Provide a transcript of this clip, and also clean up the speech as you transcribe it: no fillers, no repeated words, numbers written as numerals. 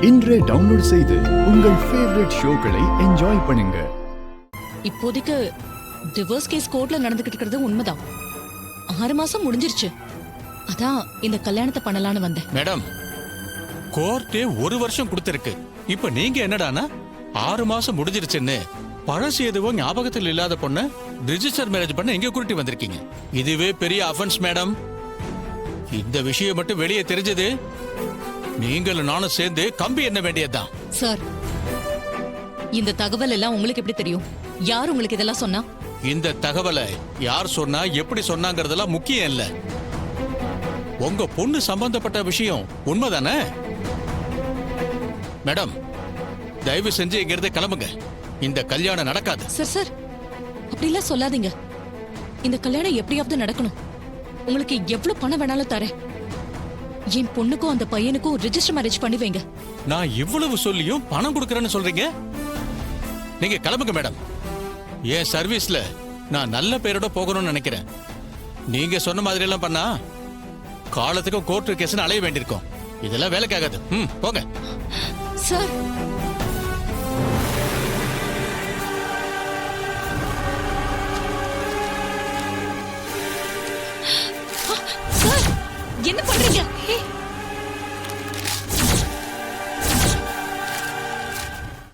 இன்றே டவுன்லோட் செய்து உங்கள் ஃபேவரட் ஷோக்களை என்ஜாய் பண்ணுங்க. இப்போதைக்கு டிவோர்ஸ் கேஸ் கோர்ட்ல நடந்துகிட்டு இருக்கிறது உண்மைதான். 6 மாசம் முடிஞ்சிருச்சு. அதான் இந்த கல்யாணத்தை பண்ணலான்னு வந்தேன். மேடம், கோர்ட்டே 1 வருஷம் கொடுத்திருக்கு. இப்ப நீங்க என்னடானா 6 மாசம் முடிஞ்சிருச்சுன்னு பழசு எதுவும் ஞாபகத்தில் இல்லாத பொண்ணு ரிஜிஸ்டர் மேரேஜ் பண்ண எங்க கூட்டி வந்திருக்கீங்க. இதுவே பெரிய அஃபென்ஸ் மேடம். இந்த விஷயம் மட்டும் வெளியே தெரிஞ்சது நீங்களும் நானும் சேர்ந்து கம்பி என்ன வேண்டியதுதான். சார், இந்த தகவல் எல்லாம் உங்களுக்கு எப்படி தெரியும்? யார் உங்களுக்கு இதெல்லாம் சொன்னா? இந்த தகவலை யார் சொன்னா, எப்படி சொன்னாங்கறதெல்லாம் முக்கியம் இல்ல. உங்க பொண்ணு சம்பந்தப்பட்ட விஷயம் உண்மைதானே? மேடம், தயவு செஞ்சு இங்க இருந்து கிளம்புங்க. இந்த கல்யாணம் நடக்காது. சார் சார், அப்படிலாம் சொல்லாதீங்க. இந்த கல்யாணம் எப்படியாவது நடக்கணும். உங்களுக்கு எவ்வளவு பணம் வேணாலும் தரேன். என் பொண்ணுக்கும் அந்த பையனுக்கும் ரிஜிஸ்டர் மேரேஜ் பண்ணி வைங்க. நான் இவ்வளவு சொல்லியும் பணம் கொடுக்கறேன்னு சொல்றீங்க? நீங்க கிளம்புங்க மேடம். என் சர்வீஸ்ல நான் நல்ல பேரோட போகணும்னு நினைக்கிறேன். நீங்க சொன்ன மாதிரி எல்லாம் பண்ணா காலத்துக்கும் கோர்ட்டு கேஸ் அலைய வேண்டியிருக்கும். இதெல்லாம் வேலைக்காகாது. போங்க சார். சார், என்ன பண்றீங்க?